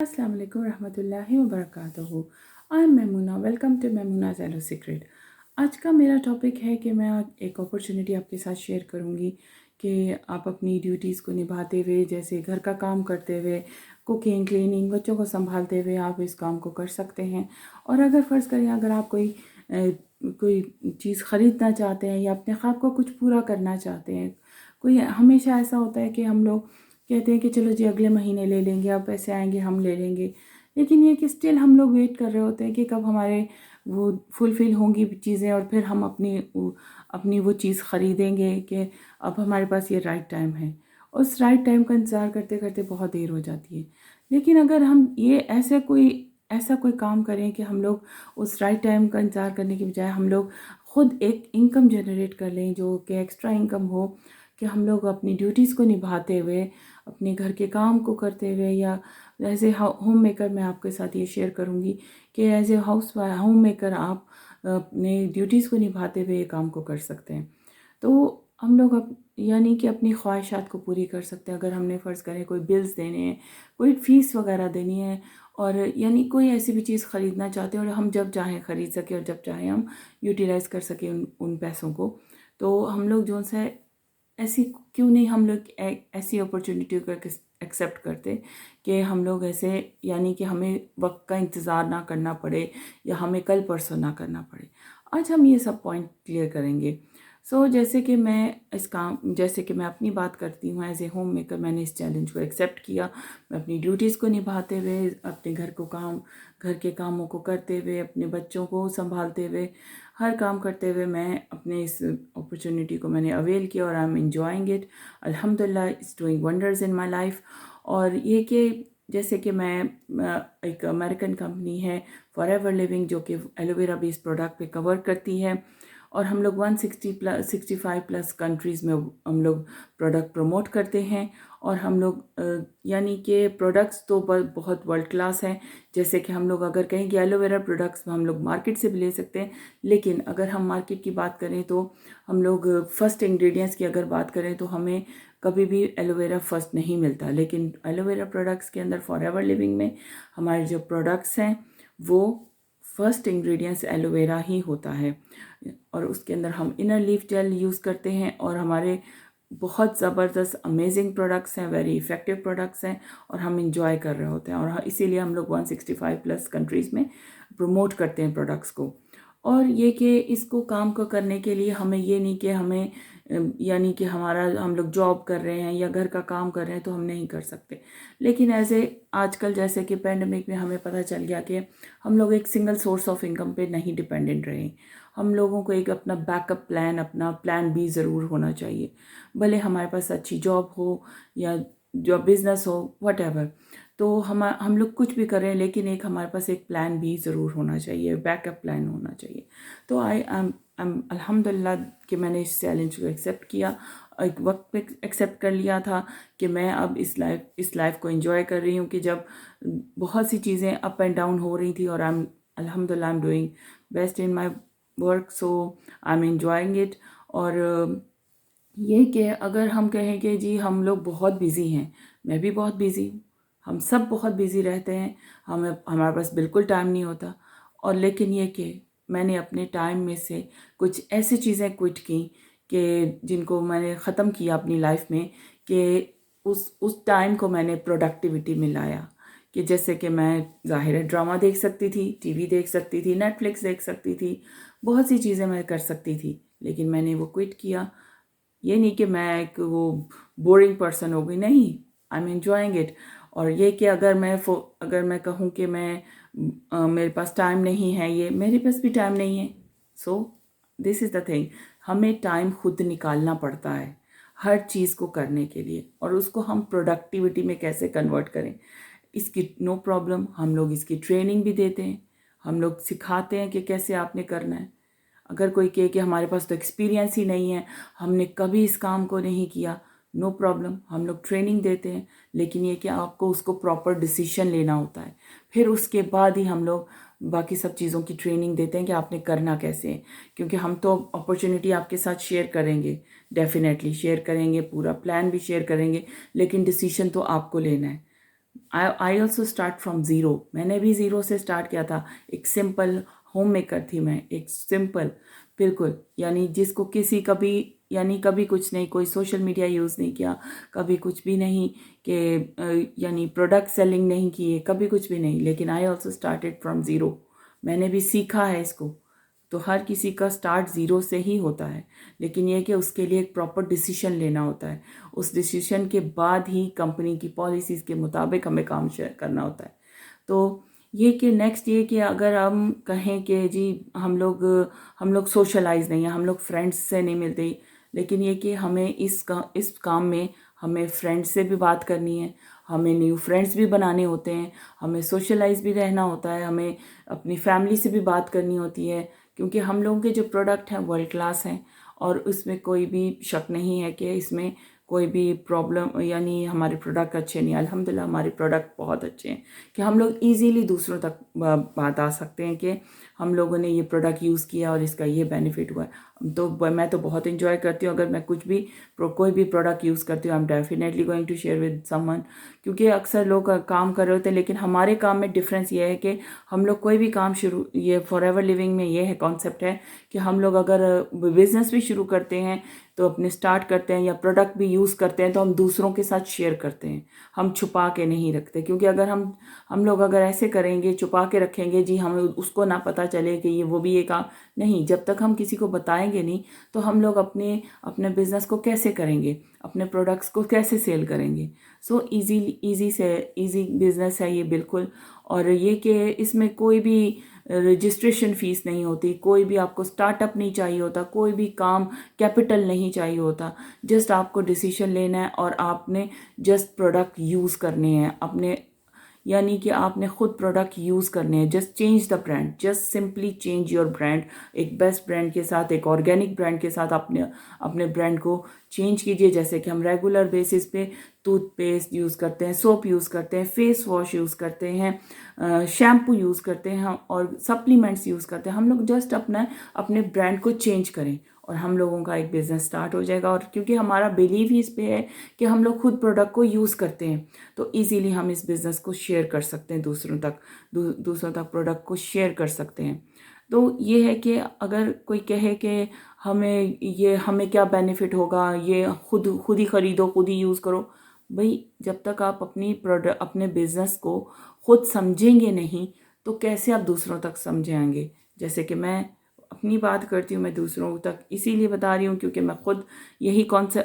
अस्सलाम वालेकुम रहमतुल्लाहि व बरकातहू। I am Memuna, welcome to Memuna Zelo secret. आज का मेरा टॉपिक है कि मैं एक अपॉर्चुनिटी आपके साथ शेयर करूंगी कि आप अपनी ड्यूटीज़ को निभाते हुए, जैसे घर का काम करते हुए, कुकिंग, क्लीनिंग, बच्चों को संभालते हुए आप इस काम को कर सकते हैं। और अगर फ़र्ज़ करें अगर आप कोई चीज़ ख़रीदना चाहते हैं या अपने ख्वाब को कुछ पूरा करना चाहते हैं, कोई हमेशा ऐसा होता है कि हम लोग कहते हैं कि चलो जी अगले महीने ले लेंगे, अब पैसे आएंगे हम ले लेंगे, लेकिन ये कि स्टिल हम लोग वेट कर रहे होते हैं कि कब हमारे वो फुलफ़िल होंगी चीज़ें और फिर हम अपनी वो चीज़ ख़रीदेंगे कि अब हमारे पास ये राइट टाइम है। उस राइट टाइम का इंतज़ार करते करते बहुत देर हो जाती है। लेकिन अगर हम ये ऐसा कोई काम करें कि हम लोग उस राइट टाइम का इंतज़ार करने की बजाय हम लोग ख़ुद एक इनकम जनरेट कर लें, जो कि एक्स्ट्रा इनकम हो, कि हम लोग अपनी ड्यूटीज़ को निभाते हुए, अपने घर के काम को करते हुए, या एज ए होम मेकर मैं आपके साथ ये शेयर करूँगी कि एज ए होम मेकर आप अपने ड्यूटीज़ को निभाते हुए ये काम को कर सकते हैं। तो हम लोग यानी कि अपनी ख्वाहिशात को पूरी कर सकते हैं। अगर हमने फ़र्ज़ करें कोई बिल्स देने हैं, कोई फ़ीस वगैरह देनी है, और यानी कोई ऐसी भी चीज़ ख़रीदना चाहते हैं और हम जब चाहें ख़रीद सकें और जब चाहें हम यूटिलाइज़ कर सकें उन पैसों को, तो हम लोग जो सा ऐसी क्यों नहीं हम लोग ऐसी अपॉर्चुनिटी को एक्सेप्ट करते कि हम लोग ऐसे, यानी कि हमें वक्त का इंतज़ार ना करना पड़े या हमें कल परसों ना करना पड़े। आज हम ये सब पॉइंट क्लियर करेंगे। जैसे कि मैं अपनी बात करती हूँ एज ए होम मेकर, मैंने इस चैलेंज को एक्सेप्ट किया। मैं अपनी ड्यूटीज़ को निभाते हुए, अपने घर के कामों को करते हुए, अपने बच्चों को संभालते हुए, हर काम करते हुए मैं अपने इस अपॉर्चुनिटी को मैंने अवेल किया और आई एम एंजॉइंग इट। अल्हम्दुलिल्लाह, it's doing wonders in my life. और ये कि जैसे कि मैं एक अमेरिकन कंपनी है फॉरएवर लिविंग, जो कि एलोवेरा बेस्ड प्रोडक्ट पे कवर करती है, और हम लोग 165 प्लस कंट्रीज़ में हम लोग प्रोडक्ट प्रमोट करते हैं। और हम लोग यानी कि प्रोडक्ट्स तो बहुत वर्ल्ड क्लास हैं। जैसे कि हम लोग अगर कहें कि एलोवेरा प्रोडक्ट्स हम लोग मार्केट से भी ले सकते हैं, लेकिन अगर हम मार्केट की बात करें तो हम लोग फर्स्ट इंग्रेडिएंट्स की अगर बात करें तो हमें कभी भी एलोवेरा फर्स्ट नहीं मिलता। लेकिन एलोवेरा प्रोडक्ट्स के अंदर फॉरएवर लिविंग में हमारे जो प्रोडक्ट्स हैं वो फर्स्ट इंग्रेडिएंट्स एलोवेरा ही होता है। और उसके अंदर हम इनर लीफ जेल यूज़ करते हैं, और हमारे बहुत ज़बरदस्त अमेजिंग प्रोडक्ट्स हैं, वेरी इफ़ेक्टिव प्रोडक्ट्स हैं, और हम इंजॉय कर रहे होते हैं। और इसीलिए हम लोग 165 प्लस कंट्रीज़ में प्रमोट करते हैं प्रोडक्ट्स को। और ये कि इसको काम को करने के लिए हमें ये नहीं कि हमें यानी कि हम लोग जॉब कर रहे हैं या घर का काम कर रहे हैं तो हम नहीं कर सकते। लेकिन ऐसे आजकल जैसे कि पेंडेमिक में हमें पता चल गया कि हम लोग एक सिंगल सोर्स ऑफ इनकम पे नहीं डिपेंडेंट रहे। हम लोगों को एक अपना बैकअप प्लान, अपना प्लान बी ज़रूर होना चाहिए। भले हमारे पास अच्छी जॉब हो या जो बिज़नेस हो, व्हाटएवर, तो हम लोग कुछ भी करें, लेकिन एक हमारे पास एक प्लान भी ज़रूर होना चाहिए, बैकअप प्लान होना चाहिए। तो आई एम अल्हम्दुलिल्लाह कि मैंने इस चैलेंज को एक्सेप्ट किया, एक वक्त पे एक्सेप्ट कर लिया था कि मैं अब इस लाइफ को एंजॉय कर रही हूँ, कि जब बहुत सी चीज़ें अप एंड डाउन हो रही थी, और अल्हम्दुलिल्लाह I am doing best in my work, so I am enjoying it. और ये कि अगर हम कहें कि जी हम लोग बहुत बिज़ी हैं, मैं भी बहुत बिज़ी हूँ, हम सब बहुत बिज़ी रहते हैं, हमारे पास बिल्कुल टाइम नहीं होता। और लेकिन ये कि मैंने अपने टाइम में से कुछ ऐसी चीज़ें क्विट की कि जिनको मैंने ख़त्म किया अपनी लाइफ में, कि उस टाइम को मैंने प्रोडक्टिविटी में लाया। कि जैसे कि मैं ज़ाहिर है ड्रामा देख सकती थी, टीवी देख सकती थी, नेटफ्लिक्स देख सकती थी, बहुत सी चीज़ें मैं कर सकती थी, लेकिन मैंने वो क्विट किया। ये नहीं कि मैं एक वो बोरिंग पर्सन हो गई, नहीं, आई एम एंजॉइंग इट। और ये कि अगर मैं कहूँ कि मेरे पास टाइम नहीं है, ये मेरे पास भी टाइम नहीं है। So this is the thing, हमें टाइम खुद निकालना पड़ता है हर चीज़ को करने के लिए, और उसको हम प्रोडक्टिविटी में कैसे कन्वर्ट करें, इसकी नो प्रॉब्लम। हम लोग इसकी ट्रेनिंग भी देते हैं, हम लोग सिखाते हैं कि कैसे आपने करना है। अगर कोई कहे कि हमारे पास तो एक्सपीरियंस ही नहीं है, हमने कभी इस काम को नहीं किया, नो प्रॉब्लम, हम लोग ट्रेनिंग देते हैं। लेकिन ये कि आपको उसको प्रॉपर डिसीजन लेना होता है, फिर उसके बाद ही हम लोग बाकी सब चीज़ों की ट्रेनिंग देते हैं कि आपने करना कैसे है। क्योंकि हम तो अपॉर्चुनिटी आपके साथ शेयर करेंगे, डेफिनेटली शेयर करेंगे, पूरा प्लान भी शेयर करेंगे, लेकिन डिसीजन तो आपको लेना है। I also start from zero. मैंने भी ज़ीरो से स्टार्ट किया था। एक सिंपल होम मेकर थी मैं, एक सिंपल, बिल्कुल, यानी जिसको किसी कभी, यानी कभी कुछ नहीं, कोई सोशल मीडिया यूज़ नहीं किया, कभी कुछ भी नहीं, कि यानी प्रोडक्ट सेलिंग नहीं किए, कभी कुछ भी नहीं, लेकिन I also started from zero. मैंने भी सीखा है इसको। तो हर किसी का स्टार्ट ज़ीरो से ही होता है, लेकिन ये कि उसके लिए एक प्रॉपर डिसीजन लेना होता है। उस डिसीजन के बाद ही कंपनी की पॉलिसीज़ के मुताबिक हमें काम शेयर करना होता है। तो ये कि नेक्स्ट ये कि अगर हम कहें कि जी हम लोग सोशलाइज नहीं है, हम लोग फ्रेंड्स से नहीं मिलते, लेकिन ये कि हमें इस काम में हमें फ्रेंड्स से भी बात करनी है, हमें न्यू फ्रेंड्स भी बनाने होते हैं, हमें सोशलाइज भी रहना होता है, हमें अपनी फैमिली से भी बात करनी होती है, क्योंकि हम लोगों के जो प्रोडक्ट हैं वर्ल्ड क्लास हैं, और उसमें कोई भी शक नहीं है कि इसमें कोई भी प्रॉब्लम, यानी हमारे प्रोडक्ट अच्छे नहीं, अल्हम्दुलिल्लाह हमारे प्रोडक्ट बहुत अच्छे हैं कि हम लोग इजीली दूसरों तक बात आ सकते हैं कि हम लोगों ने ये प्रोडक्ट यूज़ किया और इसका ये बेनिफिट हुआ है। तो मैं तो बहुत इंजॉय करती हूँ अगर मैं कुछ भी कोई भी प्रोडक्ट यूज़ करती हूँ। I am definitely going to share with someone, क्योंकि अक्सर लोग काम कर रहे होते हैं, लेकिन हमारे काम में डिफरेंस ये है कि हम लोग कोई भी काम शुरू, ये फॉरएवर लिविंग में ये है कॉन्सेप्ट है कि हम लोग अगर बिजनेस भी शुरू करते हैं तो अपने स्टार्ट करते हैं या प्रोडक्ट भी यूज़ करते हैं तो हम दूसरों के साथ शेयर करते हैं, हम छुपा के नहीं रखते। क्योंकि अगर हम लोग अगर ऐसे करेंगे, छुपा के रखेंगे, जी हमें उसको ना पता चले कि ये वो भी ये काम नहीं, जब तक हम किसी को बताएंगे नहीं तो हम लोग अपने अपने बिजनेस को कैसे करेंगे, अपने प्रोडक्ट्स को कैसे सेल करेंगे। सो इजी बिजनेस है ये बिल्कुल। और ये कि इसमें कोई भी रजिस्ट्रेशन फ़ीस नहीं होती, कोई भी आपको स्टार्टअप नहीं चाहिए होता, कोई भी काम कैपिटल नहीं चाहिए होता। जस्ट आपको डिसीजन लेना है और आपने जस्ट प्रोडक्ट यूज़ करने हैं अपने, यानी कि आपने खुद प्रोडक्ट यूज़ करने हैं। Just change the brand, just simply change your brand. एक बेस्ट ब्रांड के साथ, एक ऑर्गेनिक ब्रांड के साथ अपने अपने ब्रांड को चेंज कीजिए। जैसे कि हम रेगुलर बेसिस पे टूथपेस्ट यूज़ करते हैं, सोप यूज़ करते हैं, फेस वॉश यूज़ करते हैं, शैम्पू यूज़ करते हैं और सप्लीमेंट्स यूज़ करते हैं। हम लोग जस्ट अपने ब्रांड को चेंज करें और हम लोगों का एक बिज़नेस स्टार्ट हो जाएगा। और क्योंकि हमारा बिलीव ही इस पे है कि हम लोग खुद प्रोडक्ट को यूज़ करते हैं, तो इजीली हम इस बिज़नेस को शेयर कर सकते हैं दूसरों तक, दूसरों तक प्रोडक्ट को शेयर कर सकते हैं। तो ये है कि अगर कोई कहे कि हमें क्या बेनिफिट होगा, ये खुद ही ख़रीदो, खुद ही यूज़ करो, भाई जब तक आप अपनी प्रोडक्ट, अपने बिज़नेस को खुद समझेंगे नहीं तो कैसे आप दूसरों तक समझाएंगे। जैसे कि मैं अपनी बात करती हूँ, मैं दूसरों तक इसीलिए बता रही हूँ क्योंकि मैं खुद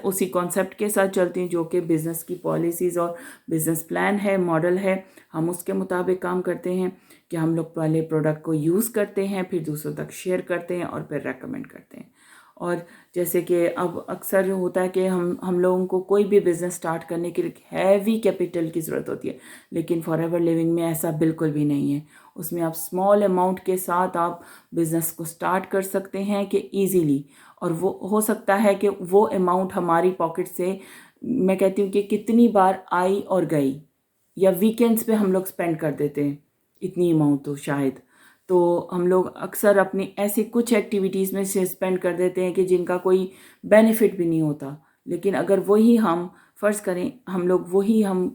उसी कॉन्सेप्ट के साथ चलती हूँ, जो कि बिज़नेस की पॉलिसीज़ और बिज़नेस प्लान है, मॉडल है, हम उसके मुताबिक काम करते हैं कि हम लोग पहले प्रोडक्ट को यूज़ करते हैं, फिर दूसरों तक शेयर करते हैं और फिर रेकमेंड करते हैं। और जैसे कि अब अक्सर होता है कि हम लोगों को कोई भी बिज़नेस स्टार्ट करने के लिए हैवी कैपिटल की ज़रूरत होती है, लेकिन फॉरएवर लिविंग में ऐसा बिल्कुल भी नहीं है। उसमें आप स्मॉल अमाउंट के साथ आप बिज़नेस को स्टार्ट कर सकते हैं कि ईजीली, और वो हो सकता है कि वो अमाउंट हमारी पॉकेट से, मैं कहती हूँ कि कितनी बार आई और गई, या वीकेंड्स पे हम लोग स्पेंड कर देते हैं इतनी अमाउंट, तो शायद तो हम लोग अक्सर अपनी ऐसी कुछ एक्टिविटीज़ में से स्पेंड कर देते हैं कि जिनका कोई बेनिफिट भी नहीं होता। लेकिन अगर वही हम फ़र्ज़ करें, हम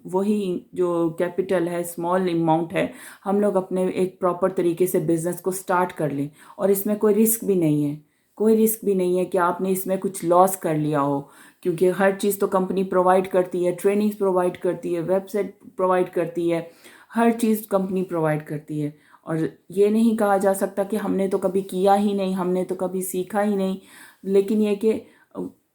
वही जो कैपिटल है, स्मॉल अमाउंट है, हम लोग अपने एक प्रॉपर तरीके से बिज़नेस को स्टार्ट कर लें, और इसमें कोई रिस्क भी नहीं है, कोई रिस्क भी नहीं है कि आपने इसमें कुछ लॉस कर लिया हो, क्योंकि हर चीज़ तो कंपनी प्रोवाइड करती है, ट्रेनिंग्स प्रोवाइड करती है, वेबसाइट प्रोवाइड करती है, हर चीज़ कंपनी प्रोवाइड करती है। और ये नहीं कहा जा सकता कि हमने तो कभी किया ही नहीं, हमने तो कभी सीखा ही नहीं। लेकिन ये कि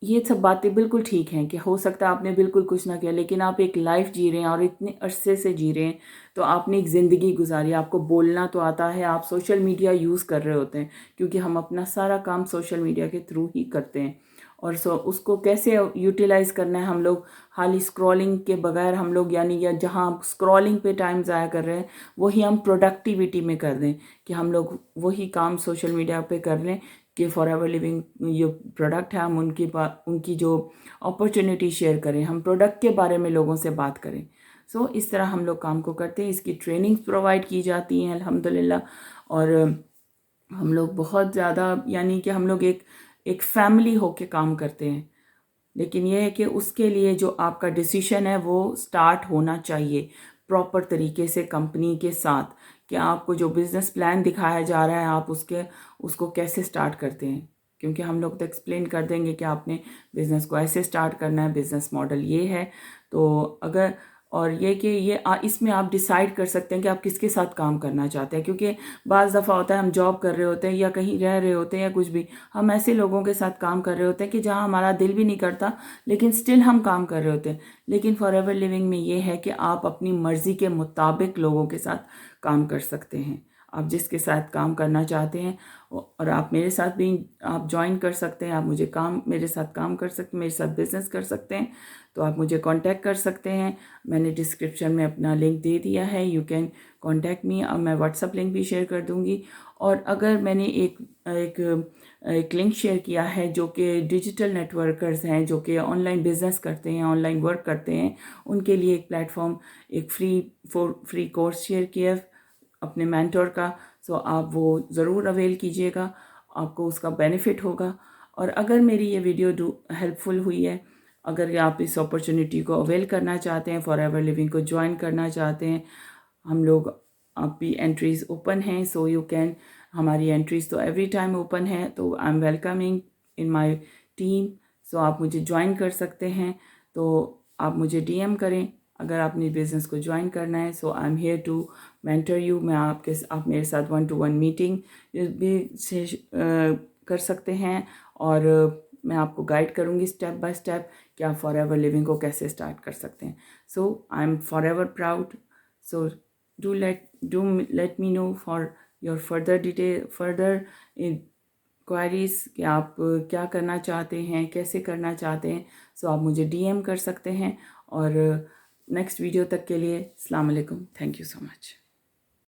ये सब बातें बिल्कुल ठीक हैं कि हो सकता है आपने बिल्कुल कुछ ना किया, लेकिन आप एक लाइफ जी रहे हैं और इतने अरसे से जी रहे हैं, तो आपने एक ज़िंदगी गुजारी, आपको बोलना तो आता है, आप सोशल मीडिया यूज़ कर रहे होते हैं, क्योंकि हम अपना सारा काम सोशल मीडिया के थ्रू ही करते हैं। और उसको कैसे यूटिलाइज़ करना है, हम लोग खाली स्क्रॉलिंग के बगैर हम लोग, यानी या जहाँ स्क्रॉलिंग पे टाइम ज़ाया कर रहे हैं वही हम प्रोडक्टिविटी में कर दें, कि हम लोग वही काम सोशल मीडिया पे कर लें कि फॉरएवर लिविंग जो प्रोडक्ट है हम उनकी जो अपॉर्चुनिटी शेयर करें, हम प्रोडक्ट के बारे में लोगों से बात करें। सो इस तरह हम लोग काम को करते हैं। इसकी ट्रेनिंग्स प्रोवाइड की जाती हैं अल्हम्दुलिल्लाह। और हम लोग बहुत ज़्यादा, यानी कि हम लोग एक एक फैमिली होके काम करते हैं। लेकिन यह है कि उसके लिए जो आपका डिसीजन है वो स्टार्ट होना चाहिए। प्रॉपर तरीके से कंपनी के साथ कि आपको जो बिज़नेस प्लान दिखाया जा रहा है आप उसको कैसे स्टार्ट करते हैं, क्योंकि हम लोग तो एक्सप्लेन कर देंगे कि आपने बिज़नेस को ऐसे स्टार्ट करना है, बिज़नेस मॉडल ये है। तो अगर और ये कि इसमें आप डिसाइड कर सकते हैं कि आप किसके साथ काम करना चाहते हैं, क्योंकि बाज़ दफ़ा होता है हम जॉब कर रहे होते हैं या कहीं रह रहे होते हैं या कुछ भी, हम ऐसे लोगों के साथ काम कर रहे होते हैं कि जहाँ हमारा दिल भी नहीं करता लेकिन स्टिल हम काम कर रहे होते हैं। लेकिन फॉरएवर लिविंग में ये है कि आप अपनी मर्ज़ी के मुताबिक लोगों के साथ काम कर सकते हैं। आप जिसके साथ काम करना चाहते हैं और आप मेरे साथ भी आप ज्वाइन कर सकते हैं, आप मेरे साथ काम कर सकते हैं, मेरे साथ बिज़नेस कर सकते हैं। तो आप मुझे कांटेक्ट कर सकते हैं। मैंने डिस्क्रिप्शन में अपना लिंक दे दिया है, यू कैन कांटेक्ट मी। अब मैं व्हाट्सअप लिंक भी शेयर कर दूंगी। और अगर मैंने एक लिंक शेयर किया है जो कि डिजिटल नेटवर्कर्स हैं, जो कि ऑनलाइन बिजनेस करते हैं, ऑनलाइन वर्क करते हैं, उनके लिए एक प्लेटफॉर्म, एक फ्री कोर्स शेयर किया अपने मेंटोर का। सो आप वो ज़रूर अवेल कीजिएगा, आपको उसका बेनिफिट होगा। और अगर मेरी ये वीडियो हेल्पफुल हुई है, अगर आप इस अपॉर्चुनिटी को अवेल करना चाहते हैं, फॉरएवर लिविंग को ज्वाइन करना चाहते हैं, हम लोग आप भी एंट्रीज़ ओपन हैं, सो यू कैन, हमारी एंट्रीज़ तो एवरी टाइम ओपन है, तो I am welcoming in my team. So आप मुझे ज्वाइन कर सकते हैं। तो आप मुझे डीएम करें अगर आपने बिज़नेस को ज्वाइन करना है। So I am here to mentor you. आप मेरे साथ 1-to-1 मीटिंग भी कर सकते हैं और मैं आपको गाइड करूँगी स्टेप बाय स्टेप कि आप फॉरएवर लिविंग को कैसे स्टार्ट कर सकते हैं। So I am forever proud. So do let me know for your further queries कि आप क्या करना चाहते हैं, कैसे करना चाहते हैं। सो आप मुझे डीएम कर सकते हैं। और नेक्स्ट वीडियो तक के लिए अस्सलाम वालेकुम। Thank you so much.